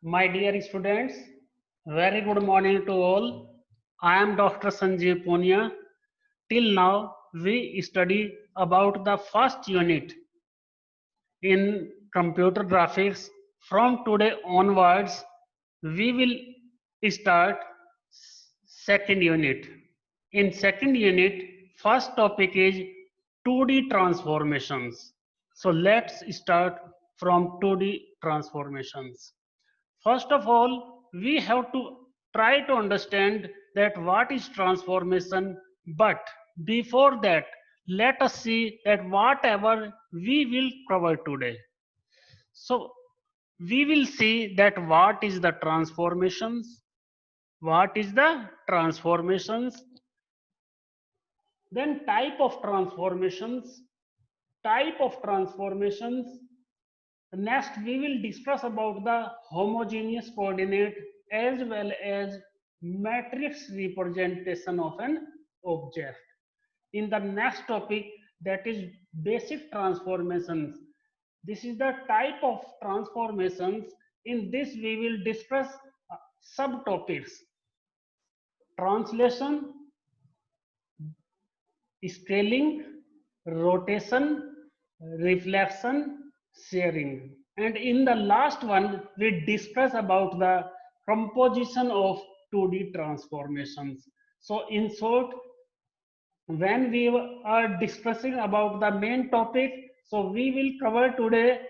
My dear students, very good morning to all. I am Dr. Sanjeev Punia. Till now, we study about the first unit in computer graphics. From today onwards, we will start second unit. In second unit, first topic is 2D transformations. So let's start from 2D transformations. First of all, we have to try to understand that what is transformation. But before that, let us see that whatever we will cover today. So we will see that what is the transformations, what is the transformations, then type of transformations. Next, we will discuss about the homogeneous coordinate as well as matrix representation of an object. In the next topic, that is basic transformations. This is the type of transformations. In this, we will discuss subtopics: translation, scaling, rotation, reflection, sharing. And in the last one, we discuss about the composition of 2D transformations. So in short, when we are discussing about the main topic, so we will cover today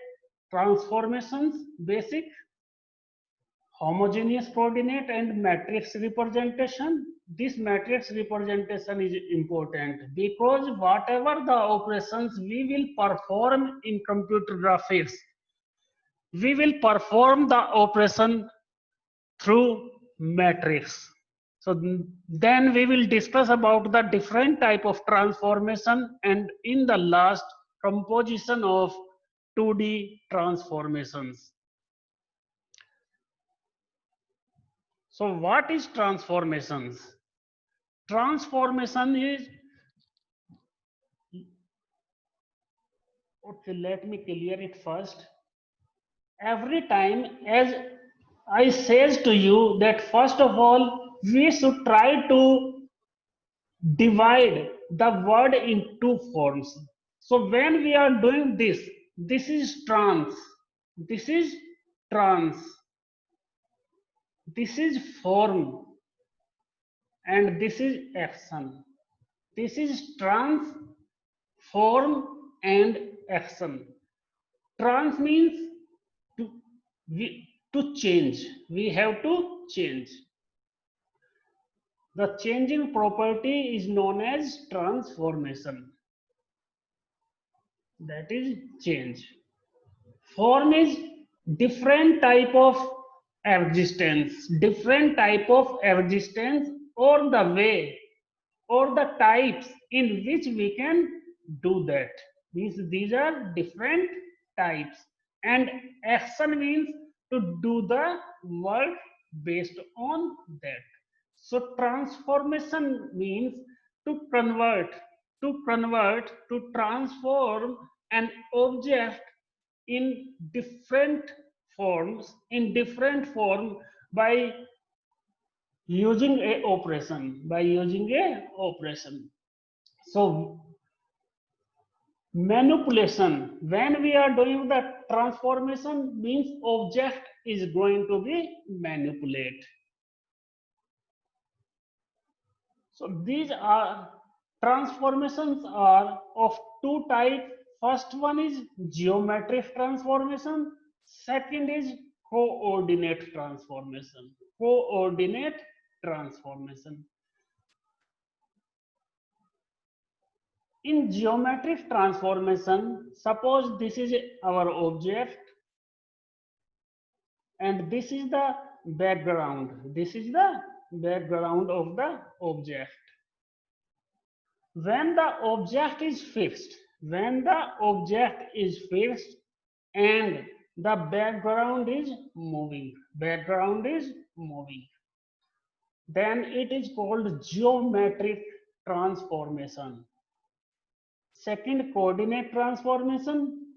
transformations, basic, homogeneous coordinate and matrix representation. This matrix representation is important because whatever the operations we will perform in computer graphics, we will perform the operation through matrix. So then we will discuss about the different type of transformation, and in the last, composition of 2D transformations. So what is transformations? Transformation is, okay, let me clear it first. Every time, as I says to you, that first of all, we should try to divide the word in two forms. So when we are doing this, this is trans, this is trans, this is form, and this is action. This is trans, form, and action. Trans means to, to change. We have to change. The changing property is known as transformation. That is change. Form is different type of existence, different type of existence, or the way or the types in which we can do that. These are different types. And action means to do the work based on that. So transformation means to convert, to transform an object in different form by using a operation. So manipulation, when we are doing the transformation, means object is going to be manipulated. So these are transformations are of two types. First one is geometric transformation. Second is coordinate transformation. Coordinate transformation. In geometric transformation, suppose this is our object and this is the background. This is the background of the object. When the object is fixed, and the background is moving, then it is called geometric transformation. Second, coordinate transformation,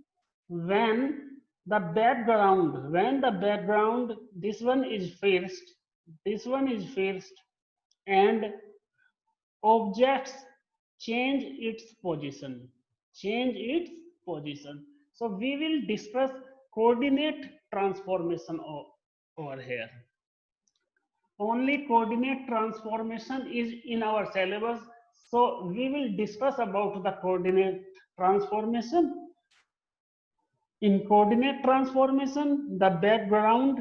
when The background, when the background, this one is first, and objects change its position, change its position. So we will discuss coordinate transformation over here. Only coordinate transformation is in our syllabus, so we will discuss about the coordinate transformation. In coordinate transformation, the background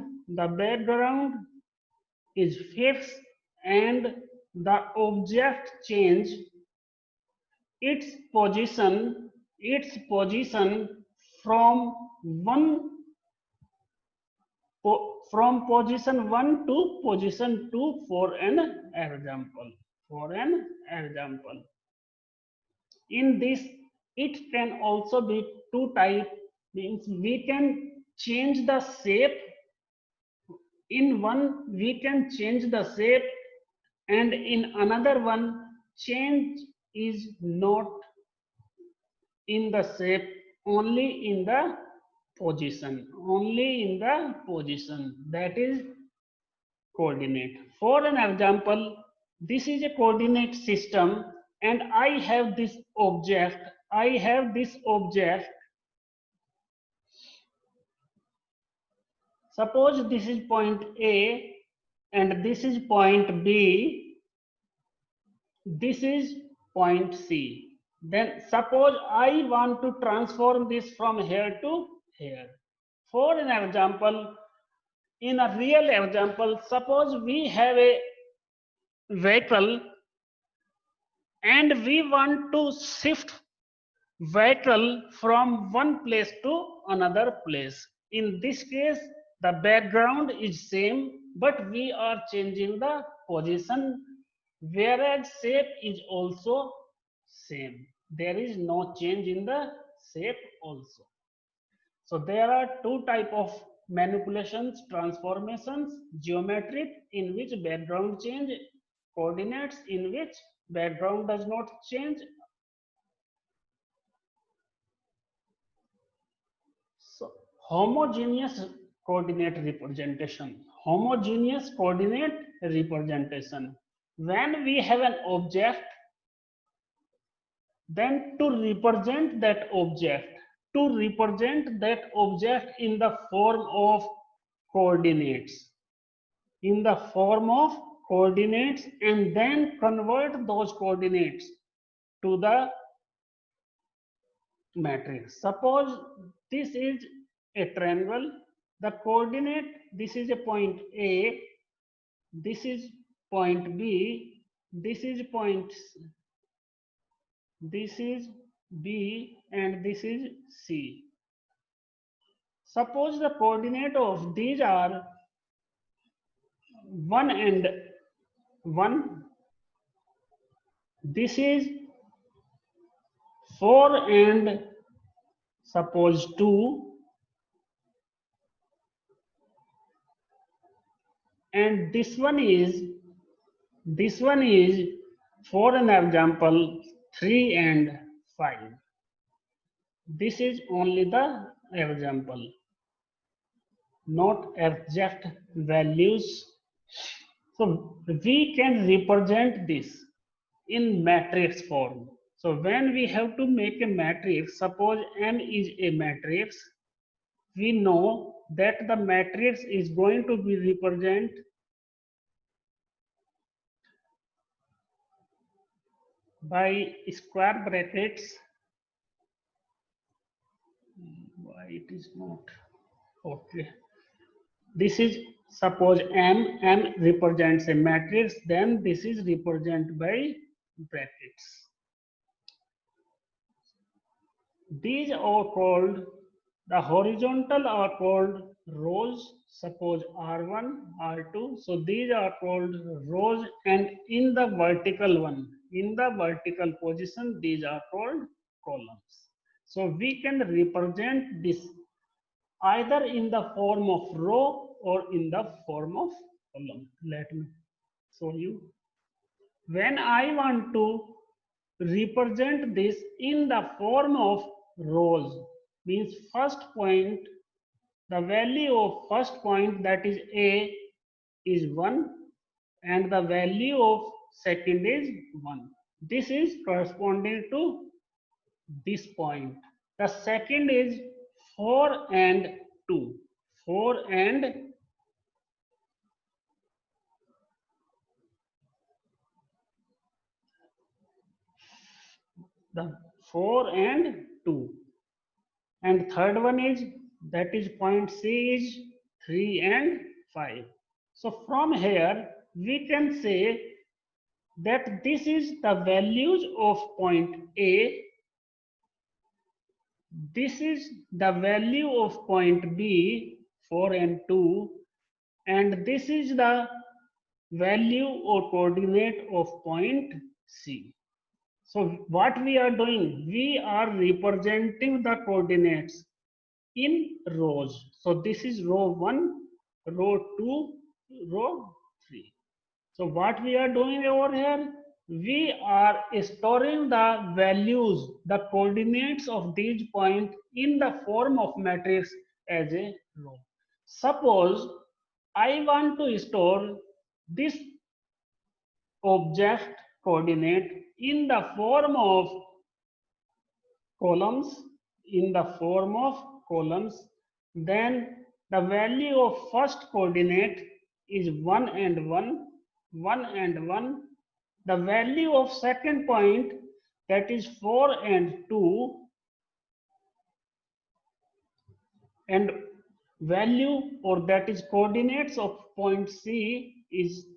is fixed and the object change its position from one from position 1 to position 2 for an example. For an example. In this, it can also be two type, means we can change the shape. In one, we can change the shape, and in another one, change is not in the shape, only in the position, that is coordinate. For an example, this is a coordinate system and I have this object. Suppose this is point A and this is point B, this is point C. Then suppose I want to transform this from here to here. For an example, in a real example, suppose we have a vehicle and we want to shift vehicle from one place to another place. In this case, the background is same, but we are changing the position, whereas shape is also same. There is no change in the shape also. So there are two type of manipulations, transformations: geometric, in which background change; coordinates, in which background does not change. So homogeneous coordinate representation. Homogeneous coordinate representation. When we have an object, then to represent that object in the form of coordinates, and then convert those coordinates to the matrix. Suppose this is a triangle, the coordinate, this is a point A, this is point B, this is B, and this is C. Suppose the coordinate of these are 1 and 1, this is 4 and suppose 2, and this one is for an example 3 and 5. This is only the example, not exact values. So we can represent this in matrix form. So when we have to make a matrix, suppose M is a matrix, we know that the matrix is going to be represented by square brackets. Why it is not okay? This is, suppose M represents a matrix, then this is represented by brackets. These are called, the horizontal are called rows. Suppose R1, R2. So these are called rows, and in the vertical one, in the vertical position, these are called columns. So we can represent this either in the form of row or in the form of column. Let me show you. When I want to represent this in the form of rows, means first point The value of first point, that is A, is 1, and the value of second is 1. This is corresponding to this point. The second is 4 and 2. 4 and the 4 and 2. And third one is, that is point C, is 3 and 5. So from here we can say that this is the values of point A, this is the value of point B, 4 and 2, and this is the value or coordinate of point C. So what we are doing, we are representing the coordinates in rows. So this is row 1, row 2, row 3. So what we are doing over here, we are storing the values, the coordinates of these points in the form of matrix as a row. Suppose I want to store this object coordinate in the form of columns, then the value of first coordinate is 1 and 1, 1 and 1. The value of second point, that is 4 and 2, and value, or that is coordinates of point C, is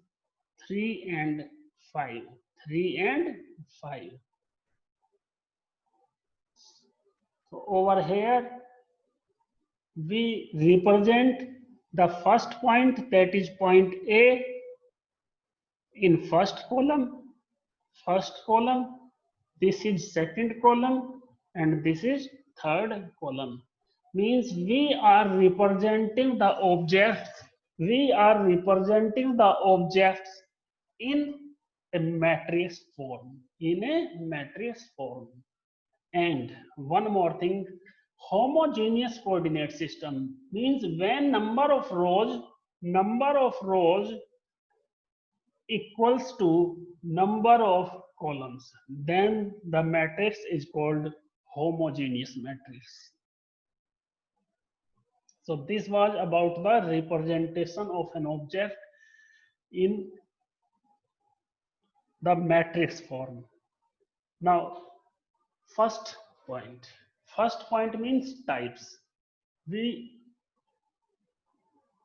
3 and 5. 3 and 5. So over here we represent the first point, that is point A, in first column, this is second column, and this is third column. Means we are representing the objects, in a matrix form, And one more thing, homogeneous coordinate system means when number of rows equals to number of columns, then the matrix is called homogeneous matrix. So this was about the representation of an object in the matrix form. Now, first point. First point means types.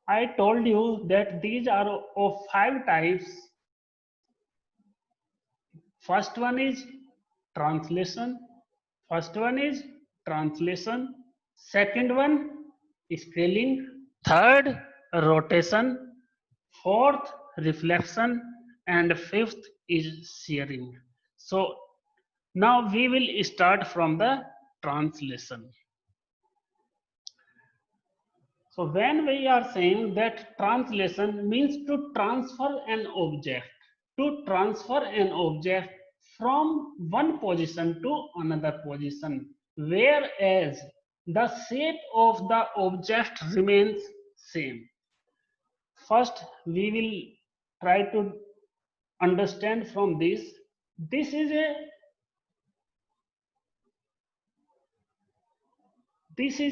I told you that these are of 5 types. First one is translation. Second one is scaling. Third, rotation. Fourth, reflection. And fifth is shearing. So now we will start from the translation. So when we are saying that translation means to transfer an object, from one position to another position, whereas the shape of the object remains same. First, we will try to understand from this. This is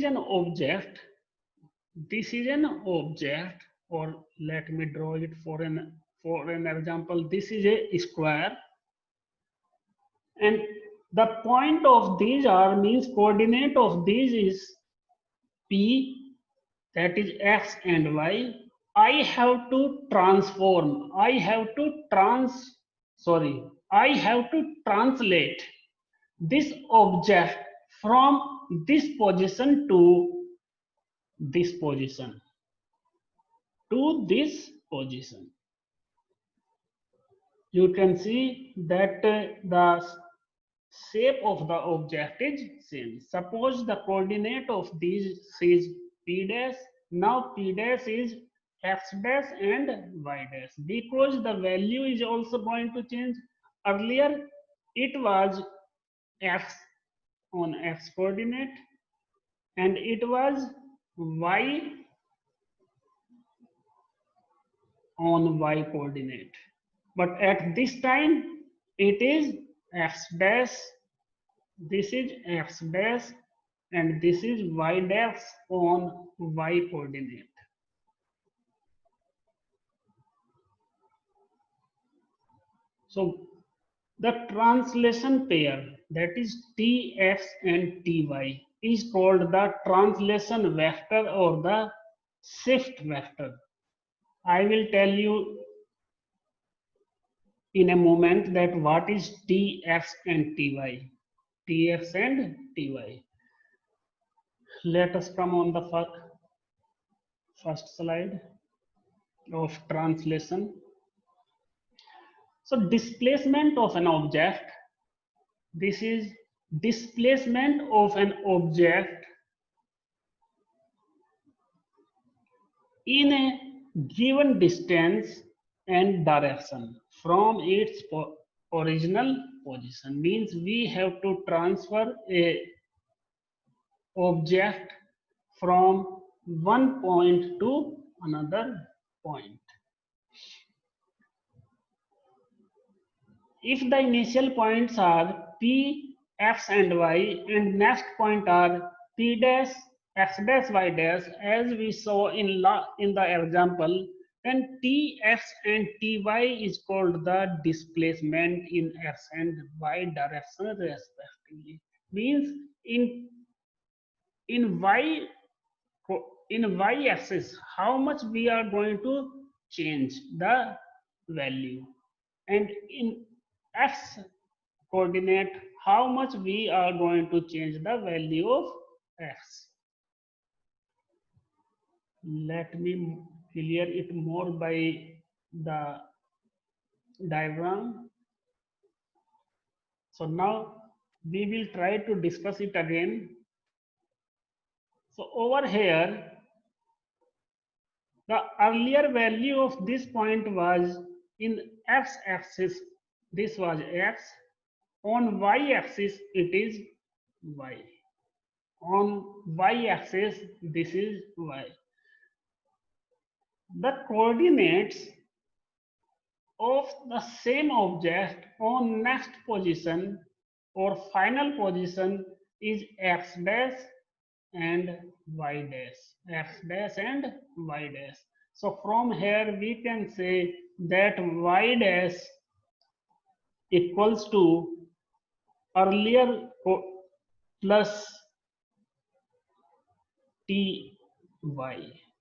an object. Or let me draw it for an example. This is a square, and the point of these are, means coordinate of these is P, that is x and y. I have to translate this object from this position to this position. You can see that the shape of the object is same. Suppose the coordinate of these is P dash. Now P dash is x dash and y dash, because the value is also going to change. Earlier it was x on x coordinate, and it was y on y coordinate. But at this time, it is x dash, this is x dash, and this is y dash on y coordinate. So the translation pair, that is Tx and Ty, is called the translation vector or the shift vector. I will tell you in a moment that what is Tx and Ty. Tx and Ty. Let us come on the first slide of translation. So displacement of an object, this is displacement of an object in a given distance and direction from its original position. Means we have to transfer a object from one point to another point. If the initial points are P, X and Y and next point are P dash, X dash, Y dash as we saw in the example, then Tx and Ty is called the displacement in X and Y direction respectively. Means in Y in y axis how much we are going to change the value, and in x coordinate how much we are going to change the value of x. Let me clear it more by the diagram. So now we will try to discuss it again. So over here, the earlier value of this point was in x-axis, this was x. On y-axis, it is y. On y-axis, this is y. The coordinates of the same object on next position or final position is x dash and y dash, x dash and y dash. So from here we can say that y dash equals to earlier plus ty,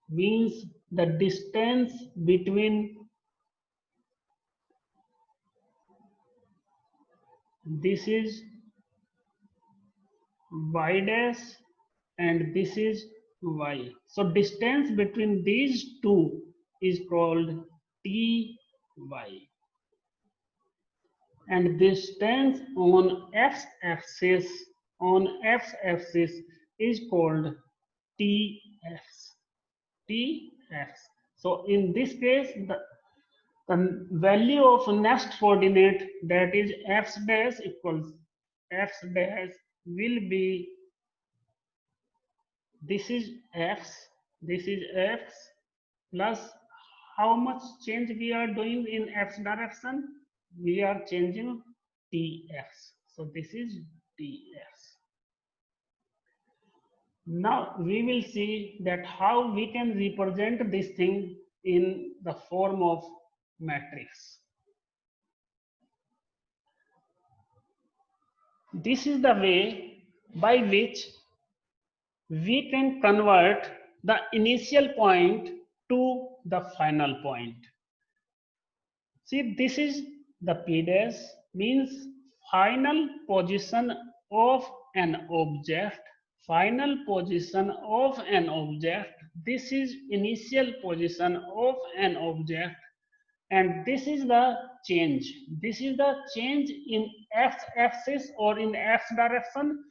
means the distance between this is y dash and this is y. So distance between these two is called ty, and distance on x-axis is called tx. So in this case, the value of next coordinate, that is x dash equals x dash, will be this is x plus how much change we are doing in x direction, we are changing tx. So this is tx. Now we will see that how we can represent this thing in the form of matrix. This is the way by which we can convert the initial point to the final point. See, this is the P dash, means final position of an object. Final position of an object. This is initial position of an object, and this is the change. This is the change in x-axis or in x direction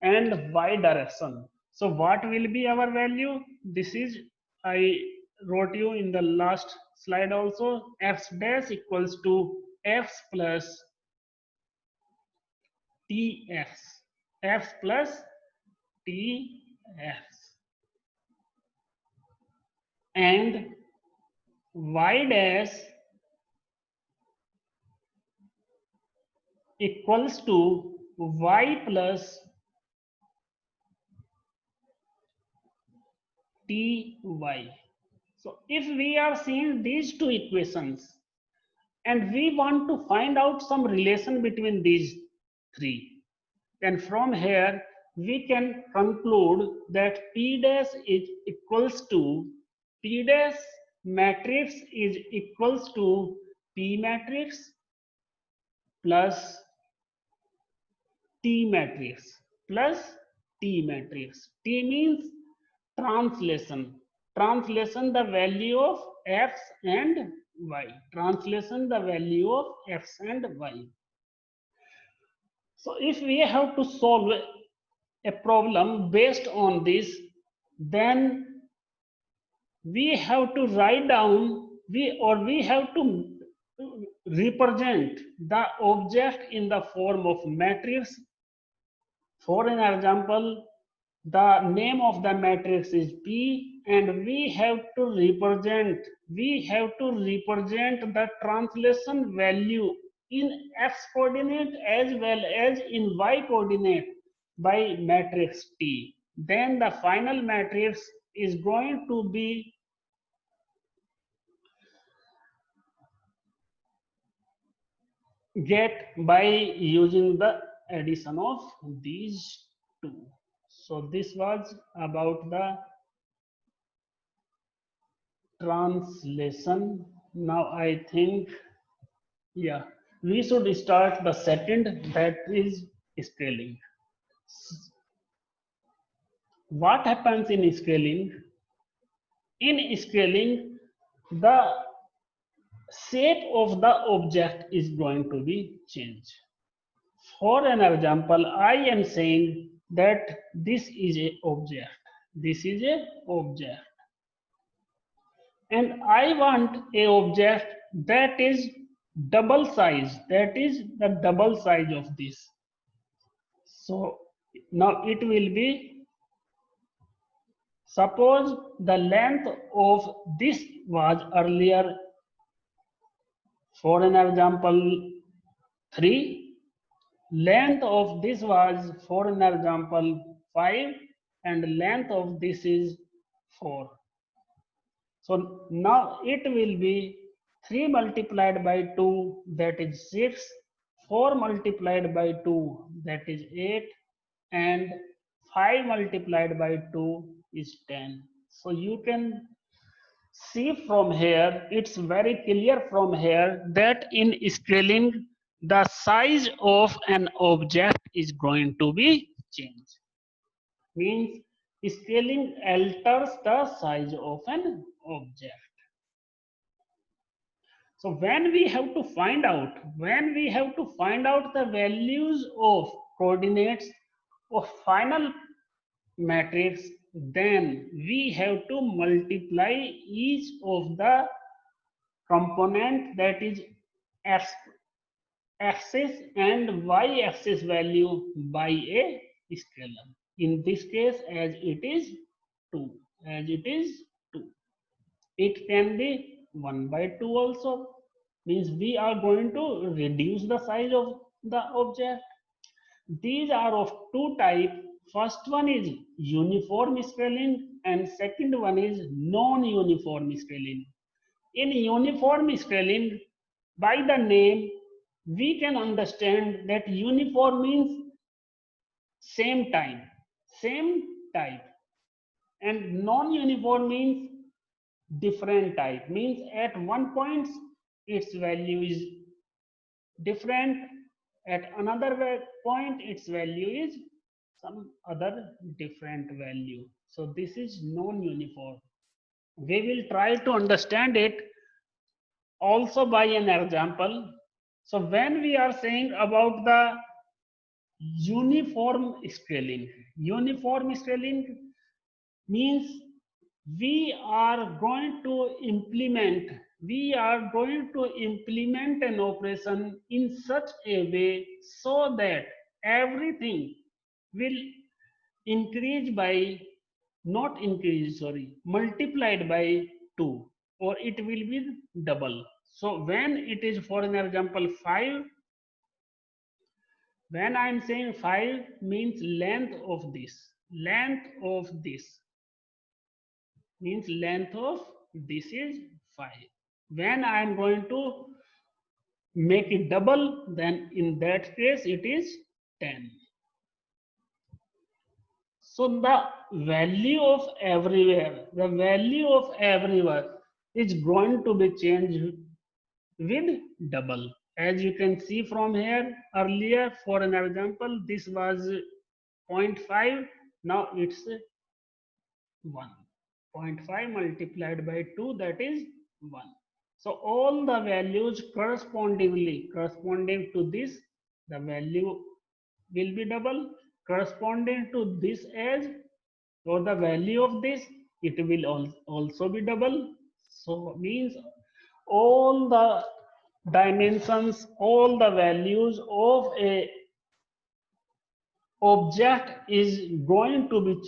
and y direction. So what will be our value? This is, I wrote you in the last slide also, x dash equals to x plus tx, x plus tx. and y dash equals to y plus ty. So if we are seeing these two equations and we want to find out some relation between these three, then from here we can conclude that P dash is equals to P dash matrix is equals to P matrix plus T matrix plus T matrix. T means translation. Translation the value of x and y. Translation the value of x and y. So if we have to solve a problem based on this, then we have to write down we have to represent the object in the form of matrix. For an example, the name of the matrix is P, and we have to represent the translation value in x coordinate as well as in y coordinate by matrix T. Then the final matrix is going to be get by using the addition of these two. So this was about the translation. Now I think, yeah, we should start the second, that is scaling. What happens in scaling? In scaling, the shape of the object is going to be changed. For an example, I am saying that this is a object. This is a object. And I want a object that is double size. That is the double size of this. So now it will be, suppose the length of this was earlier, for an example, 3. Length of this was, for an example, 5, and length of this is 4. So now it will be 3 multiplied by 2, that is 6, 4 multiplied by 2, that is 8, and 5 multiplied by 2 is 10. So you can see from here, it's very clear from here that in scaling, the size of an object is going to be changed. Means scaling alters the size of an object. So when we have to find out the values of coordinates of final matrix, then we have to multiply each of the component, that is x axis and y axis value, by a scalar. In this case, as it is 2, it can be 1 by 2 also. Means we are going to reduce the size of the object. These are of two types. First one is uniform scaling and second one is non-uniform scaling. In uniform scaling, by the name, we can understand that uniform means same time, same type, and non-uniform means different type. Means at one point its value is different, at another point its value is some other different value. So this is non-uniform. We will try to understand it also by an example. So when we are saying about the uniform scaling means we are going to implement an operation in such a way so that everything will increase by, not increase, sorry, multiplied by 2, or it will be double. So when it is, for an example, 5, when I am saying 5 means length of this, means length of this is 5. When I am going to make it double, then in that case it is 10. So the value of everywhere, is going to be changed with double. As you can see from here, earlier, for an example, this was 0.5, now it's 1. 0.5 multiplied by 2, that is 1. So all the values corresponding to this, the value will be double. Corresponding to this edge, or the value of this, it will also be double. So means all the dimensions, all the values of a object is going to be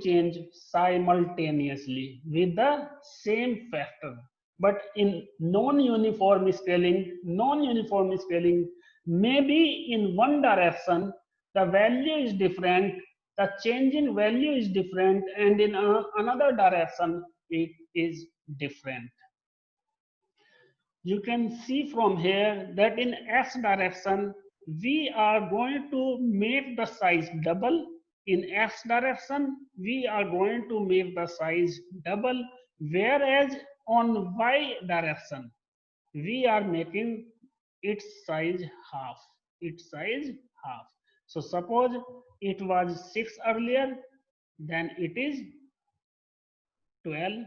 changed simultaneously with the same factor. But in non-uniform scaling, maybe in one direction the value is different, the change in value is different, and in another direction it is different. You can see from here that in x direction we are going to make the size double. In x direction we are going to make the size double, whereas on y direction we are making its size half. So suppose it was 6 earlier, then it is 12.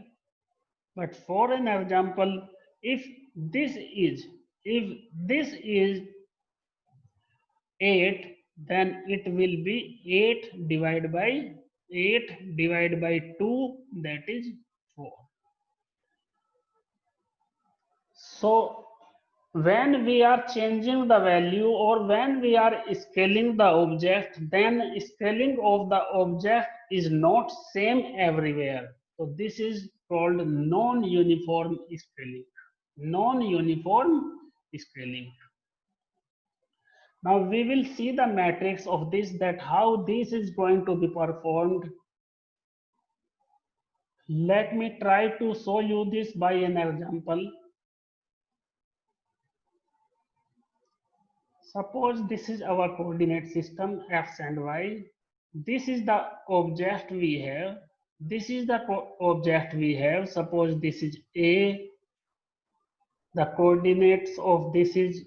But for an example, if this is if this is 8, then it will be 8 divided by 2, that is 4. So when we are changing the value, or when we are scaling the object, then scaling of the object is not same everywhere. So this is called non-uniform scaling. Non-uniform scaling. Now we will see the matrix of this, that how this is going to be performed. Let me try to show you this by an example. Suppose this is our coordinate system, x and y. This is the object we have. Suppose this is A. The coordinates of this is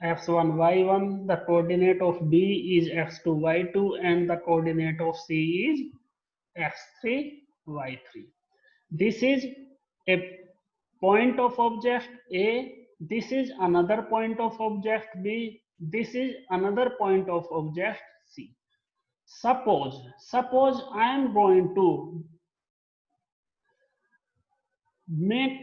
x1, y1. The coordinate of B is x2, y2. And the coordinate of C is x3, y3. This is a point of object A. This is another point of object B. This is another point of object C. Suppose I am going to make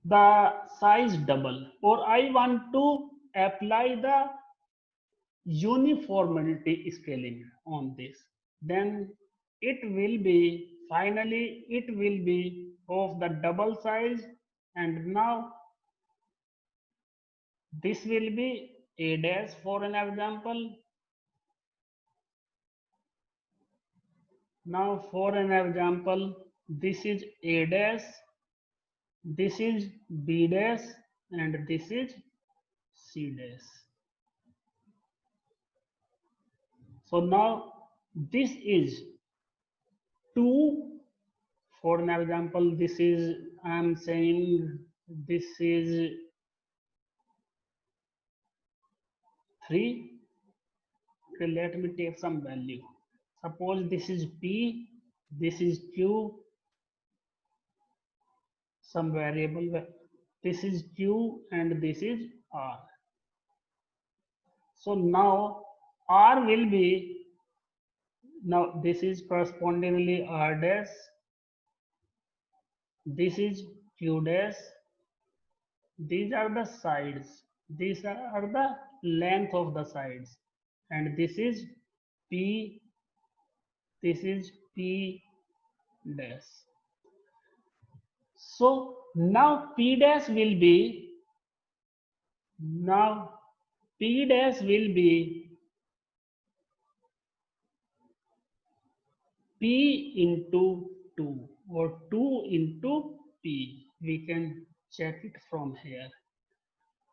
the size double, or I want to apply the uniformity scaling on this, then it will be, finally it will be of the double size. And now this will be A dash, for an example. Now for an example, this is A dash, this is B dash, and this is C dash. So now this is 2. For an example, this is, I am saying this is 3. Okay, let me take some value. Suppose this is P, this is Q, some variable, this is Q, and this is R. So now R will be, now this is correspondingly R dash, this is Q dash, these are the sides, these are the length of the sides, and this is P, this is P, dash. So now P dash will be, now P dash will be P into 2 or 2 into P. We can check it from here.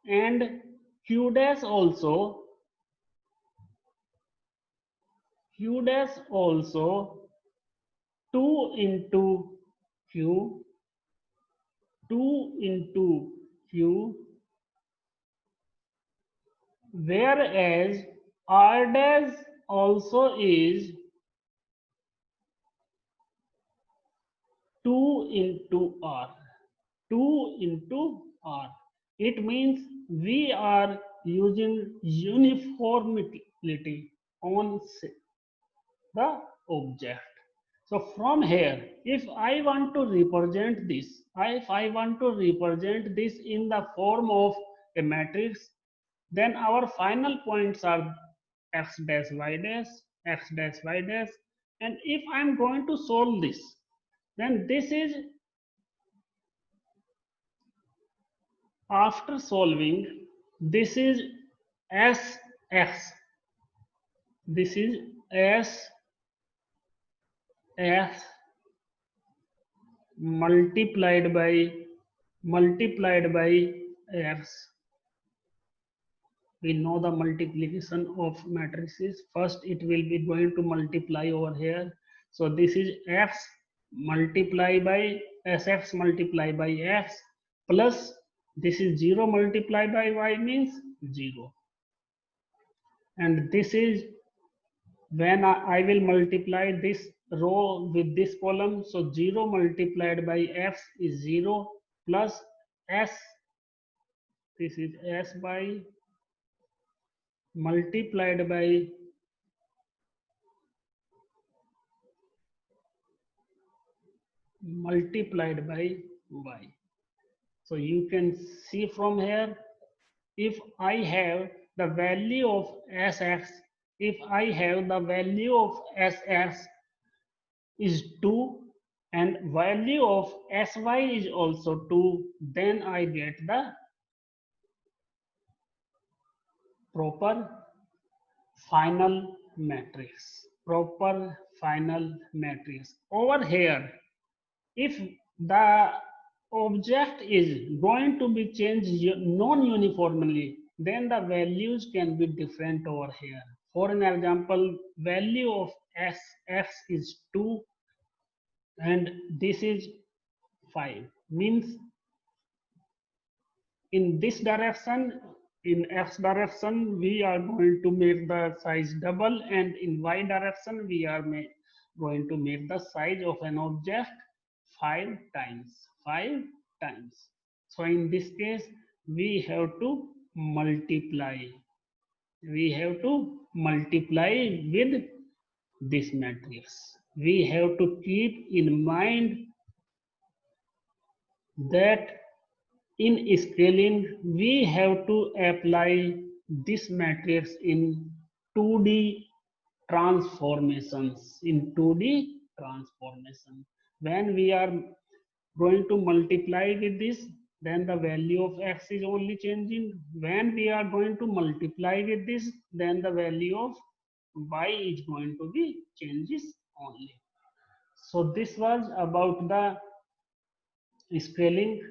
And Q dash also, Q dash also 2 into Q, 2 into Q, whereas R dash also is 2 into R. 2 into R. It means we are using uniformity on the object. So from here, if I want to represent this, if I want to represent this in the form of a matrix, then our final points are x dash y dash, x dash y dash. And if I'm going to solve this, then this is, after solving, this is Sx, this is Sx multiplied by x. We know the multiplication of matrices. First it will be going to multiply over here. So this is x multiply by Sx multiply by x plus this is 0 multiplied by y means 0. And this is when I will multiply this row with this column. So 0 multiplied by x is 0 plus s, this is s by multiplied by y. So you can see from here, if I have the value of Sx, if I have the value of Sx is 2 and value of Sy is also 2, then I get the proper final matrix. Proper final matrix. Over here, if the object is going to be changed non-uniformly, then the values can be different over here. For an example, value of X is 2 and this is 5. Means in this direction, in X direction, we are going to make the size double, and in Y direction, we are going to make the size of an object 5 times. 5 times. So in this case, we have to multiply. We have to multiply with this matrix. We have to keep in mind that in scaling, we have to apply this matrix in 2D transformations. In 2D transformation, when we are going to multiply with this, then the value of x is only changing. When we are going to multiply with this, then the value of y is going to be changes only. So this was about the scaling.